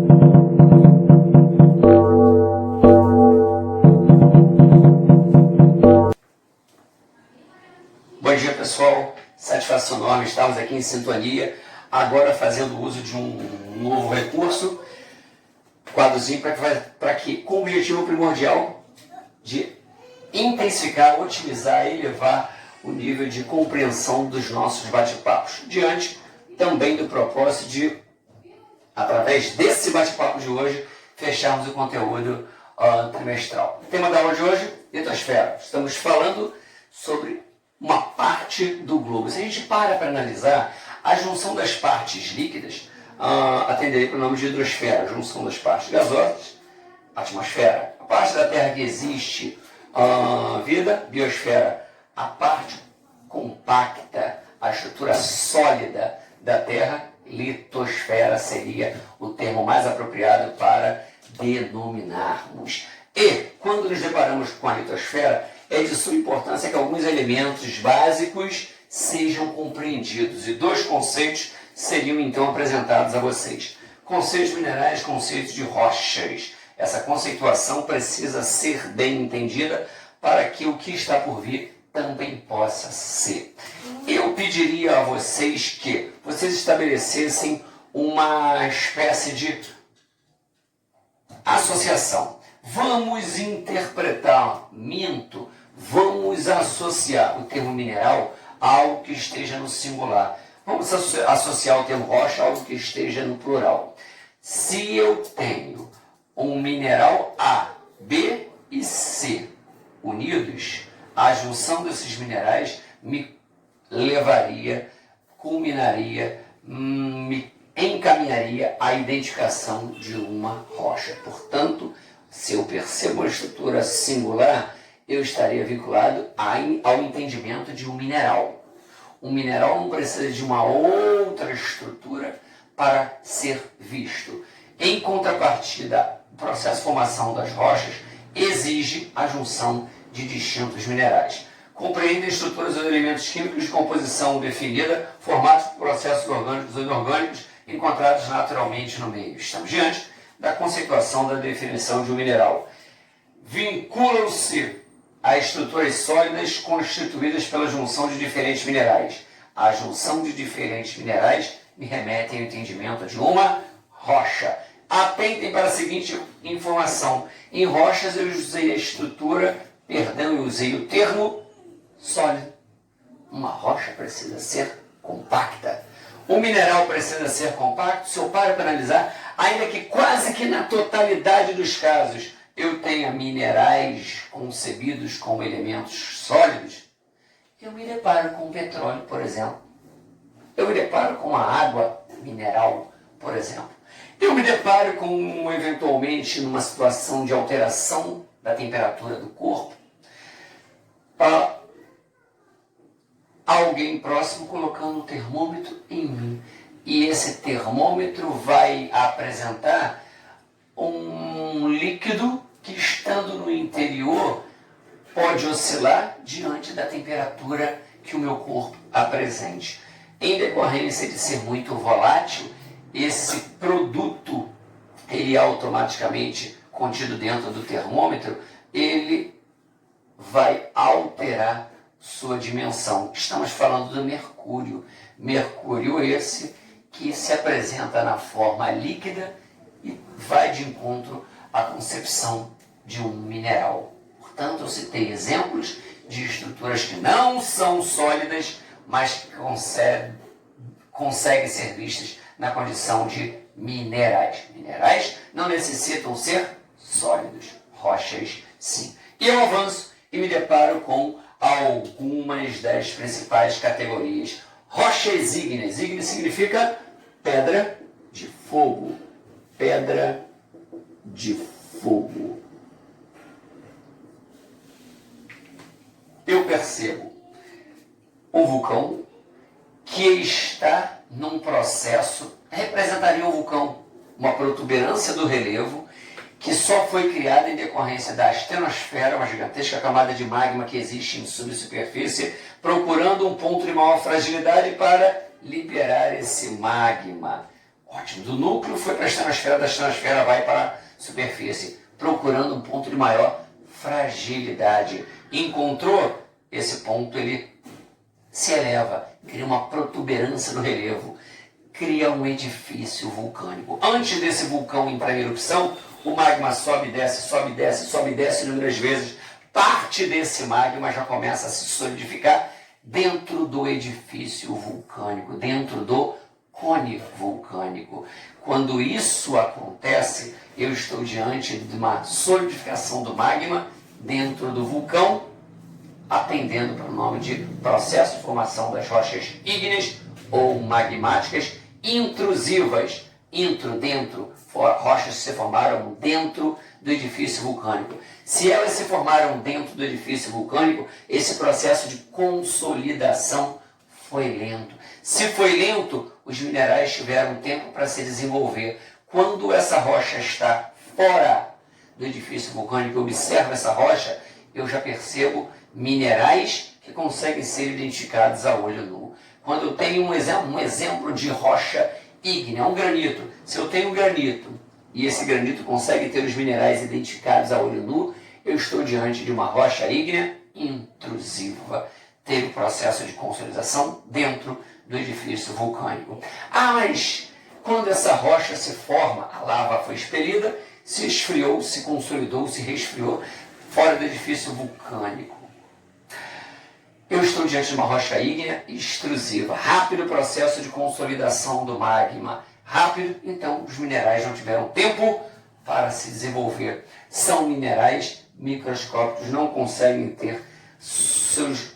Bom dia, pessoal, satisfação enorme, estamos aqui em sintonia, agora fazendo uso de um novo recurso, quadrozinho, com o objetivo primordial de intensificar, otimizar e elevar o nível de compreensão dos nossos bate-papos, diante também do propósito de, através desse bate-papo de hoje, fecharmos o conteúdo trimestral. O tema da aula de hoje, litosfera. Estamos falando sobre uma parte do globo. Se a gente para analisar a junção das partes líquidas, atenderia para o nome de hidrosfera, a junção das partes gasosas, atmosfera. A parte da Terra que existe vida, biosfera. A parte compacta, a estrutura sólida da Terra, litosfera seria o termo mais apropriado para denominarmos. E, quando nos deparamos com a litosfera, é de sua importância que alguns elementos básicos sejam compreendidos. E dois conceitos seriam então apresentados a vocês. Conceitos minerais, conceitos de rochas. Essa conceituação precisa ser bem entendida para que o que está por vir também possa ser. Eu pediria a vocês que vocês estabelecessem uma espécie de associação. Vamos interpretar, vamos associar o termo mineral a algo que esteja no singular. Vamos associar o termo rocha a algo que esteja no plural. Se eu tenho um mineral A, B e C unidos, a junção desses minerais me levaria, culminaria, me encaminharia à identificação de uma rocha. Portanto, se eu percebo a estrutura singular, eu estaria vinculado ao entendimento de um mineral. Um mineral não precisa de uma outra estrutura para ser visto. Em contrapartida, o processo de formação das rochas exige a junção de distintos minerais. Compreende estruturas dos elementos químicos de composição definida, formados por processos orgânicos ou inorgânicos encontrados naturalmente no meio. Estamos diante da conceituação da definição de um mineral. Vinculam-se a estruturas sólidas constituídas pela junção de diferentes minerais. A junção de diferentes minerais me remete ao entendimento de uma rocha. Atentem para a seguinte informação. Em rochas eu usei a eu usei o termo sólido. Uma rocha precisa ser compacta. Um mineral precisa ser compacto. Se eu paro para analisar, ainda que quase que na totalidade dos casos eu tenha minerais concebidos como elementos sólidos, eu me deparo com o petróleo, por exemplo. Eu me deparo com a água mineral, por exemplo. Eu me deparo com, eventualmente, numa situação de alteração da temperatura do corpo, alguém próximo colocando um termômetro em mim. E esse termômetro vai apresentar um líquido que, estando no interior, pode oscilar diante da temperatura que o meu corpo apresente. Em decorrência de ser muito volátil, esse produto, ele automaticamente contido dentro do termômetro, ele vai alterar sua dimensão. Estamos falando do mercúrio. Mercúrio esse que se apresenta na forma líquida e vai de encontro à concepção de um mineral. Portanto, eu citei exemplos de estruturas que não são sólidas, mas que conseguem ser vistas na condição de minerais. Minerais não necessitam ser sólidos, rochas sim. E eu avanço e me deparo com algumas das principais categorias. Rochas ígneas. Ígnea significa pedra de fogo. Pedra de fogo. Eu percebo um vulcão que está num processo, representaria um vulcão, uma protuberância do relevo, que só foi criada em decorrência da astenosfera, uma gigantesca camada de magma que existe em subsuperfície, procurando um ponto de maior fragilidade para liberar esse magma. Ótimo. Do núcleo foi para a estratosfera, da estratosfera vai para a superfície, procurando um ponto de maior fragilidade. Encontrou esse ponto, ele se eleva, cria uma protuberância no relevo, cria um edifício vulcânico. Antes desse vulcão entrar em erupção, o magma sobe, desce, sobe, desce, sobe, desce inúmeras vezes. Parte desse magma já começa a se solidificar dentro do edifício vulcânico, dentro do cone vulcânico. Quando isso acontece, eu estou diante de uma solidificação do magma dentro do vulcão, atendendo para o nome de processo de formação das rochas ígneas ou magmáticas intrusivas. Dentro, rochas se formaram dentro do edifício vulcânico. Se elas se formaram dentro do edifício vulcânico, esse processo de consolidação foi lento. Se foi lento, os minerais tiveram tempo para se desenvolver. Quando essa rocha está fora do edifício vulcânico, eu observo essa rocha, eu já percebo minerais que conseguem ser identificados a olho nu. Quando eu tenho um exemplo de rocha ígnea, um granito, se eu tenho um granito e esse granito consegue ter os minerais identificados a olho nu, eu estou diante de uma rocha ígnea intrusiva. Teve o processo de consolidação dentro do edifício vulcânico. Mas quando essa rocha se forma, a lava foi expelida, se esfriou, se consolidou, se resfriou fora do edifício vulcânico. Eu estou diante de uma rocha ígnea extrusiva. Rápido processo de consolidação do magma. Rápido, então os minerais não tiveram tempo para se desenvolver. São minerais microscópicos, não conseguem ter suas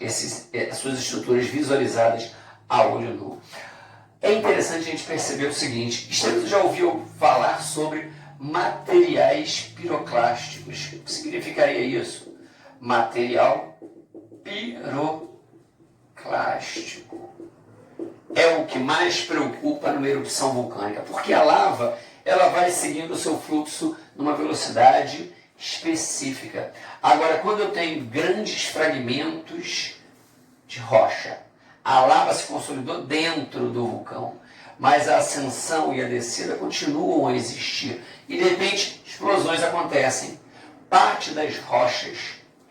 estruturas visualizadas a olho nu. É interessante a gente perceber o seguinte: você já ouviu falar sobre materiais piroclásticos? O que significaria isso? Material piroclástico é o que mais preocupa numa erupção vulcânica, porque a lava ela vai seguindo o seu fluxo numa velocidade específica. Agora, quando eu tenho grandes fragmentos de rocha, a lava se consolidou dentro do vulcão, mas a ascensão e a descida continuam a existir e de repente explosões acontecem. Parte das rochas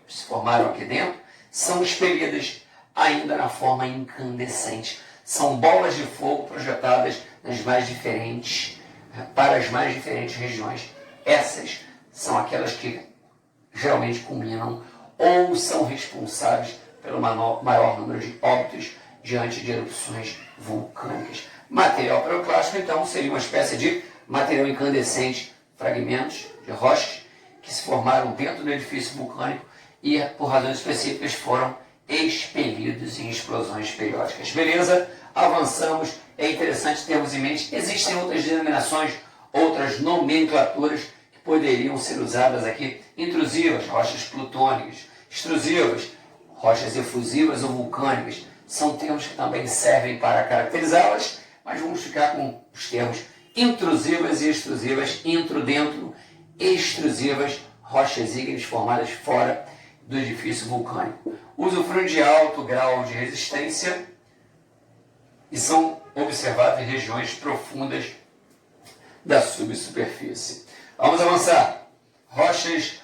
que se formaram aqui dentro são expelidas ainda na forma incandescente. São bolas de fogo projetadas para as mais diferentes regiões. Essas são aquelas que geralmente culminam ou são responsáveis pelo maior número de óbitos diante de erupções vulcânicas. Material piroclástico, então, seria uma espécie de material incandescente, fragmentos de rochas que se formaram dentro do edifício vulcânico e, por razões específicas, foram expelidos em explosões periódicas. Beleza? Avançamos. É interessante termos em mente, existem outras denominações, outras nomenclaturas que poderiam ser usadas aqui. Intrusivas, rochas plutônicas. Extrusivas, rochas efusivas ou vulcânicas. São termos que também servem para caracterizá-las, mas vamos ficar com os termos intrusivas e extrusivas, intro dentro, extrusivas, rochas ígneas formadas fora do edifício vulcânico. Usufruem de alto grau de resistência e são observados em regiões profundas da subsuperfície. Vamos avançar. Rochas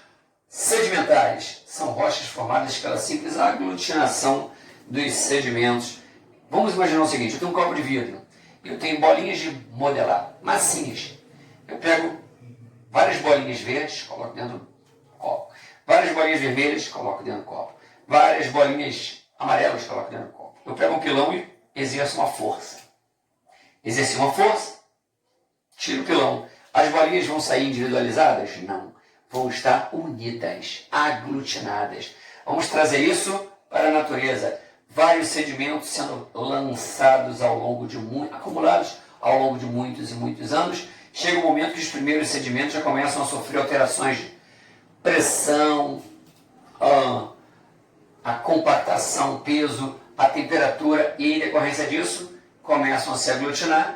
sedimentares são rochas formadas pela simples aglutinação dos sedimentos. Vamos imaginar o seguinte: eu tenho um copo de vidro, eu tenho bolinhas de modelar, massinhas. Eu pego várias bolinhas verdes, coloco dentro do copo. Várias bolinhas vermelhas, coloco dentro do copo. Várias bolinhas amarelas, coloco dentro do copo. Eu pego um pilão e exerço uma força. Exerci uma força, tiro o pilão. As bolinhas vão sair individualizadas? Não. Vão estar unidas, aglutinadas. Vamos trazer isso para a natureza. Vários sedimentos sendo lançados acumulados ao longo de muitos e muitos anos. Chega um momento que os primeiros sedimentos já começam a sofrer alterações de pressão, a compactação, peso, a temperatura, e em decorrência disso começam a se aglutinam,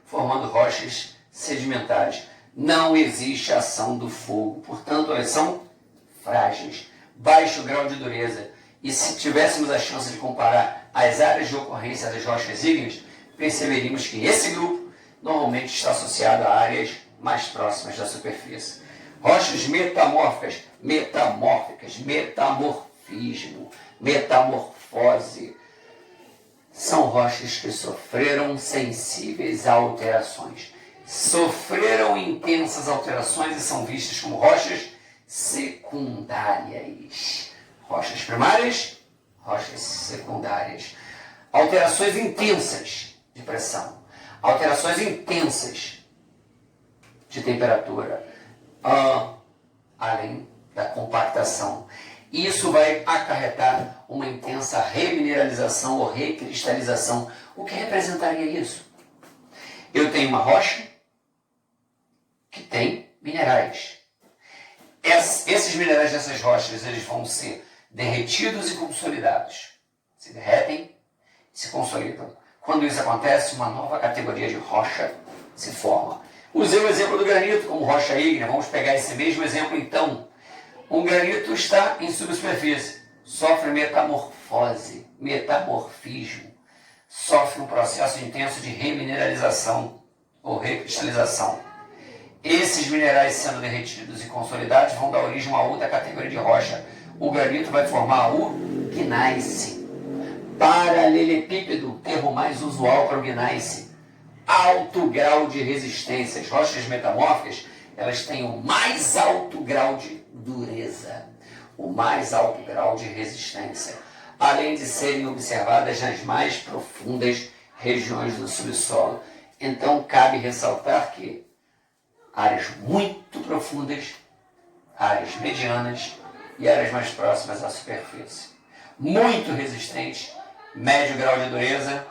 formando rochas sedimentares. Não existe ação do fogo, portanto elas são frágeis, baixo grau de dureza. E se tivéssemos a chance de comparar as áreas de ocorrência das rochas ígneas, perceberíamos que esse grupo normalmente está associado a áreas mais próximas da superfície. Rochas metamórficas, metamorfismo, metamorfose, são rochas que sofreram sensíveis a alterações. Sofreram intensas alterações e são vistas como rochas secundárias. Rochas primárias, rochas secundárias. Alterações intensas de pressão, alterações intensas de temperatura, além da compactação. Isso vai acarretar uma intensa remineralização ou recristalização. O que representaria isso? Eu tenho uma rocha que tem minerais. Esses minerais dessas rochas eles vão ser derretidos e consolidados. Se derretem e se consolidam. Quando isso acontece, uma nova categoria de rocha se forma. Usei o exemplo do granito como rocha ígnea. Vamos pegar esse mesmo exemplo então. Um granito está em subsuperfície, sofre metamorfose, metamorfismo, sofre um processo intenso de remineralização ou recristalização. Esses minerais sendo derretidos e consolidados vão dar origem a uma outra categoria de rocha. O granito vai formar o gneiss. Paralelepípedo, termo mais usual para o gneiss. Alto grau de resistência. As rochas metamórficas, elas têm o mais alto grau de dureza, o mais alto grau de resistência, além de serem observadas nas mais profundas regiões do subsolo. Então, cabe ressaltar que áreas muito profundas, áreas medianas e áreas mais próximas à superfície. Muito resistentes, médio grau de dureza,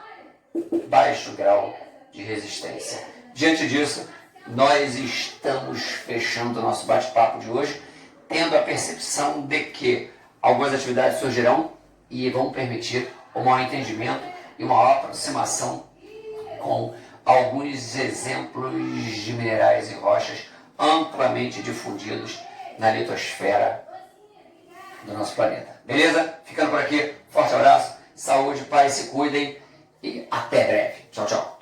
baixo grau de resistência. Diante disso, nós estamos fechando o nosso bate-papo de hoje, tendo a percepção de que algumas atividades surgirão e vão permitir um maior entendimento e uma maior aproximação com alguns exemplos de minerais e rochas amplamente difundidos na litosfera do nosso planeta. Beleza? Ficando por aqui, forte abraço, saúde, paz, se cuidem e até breve. Tchau, tchau.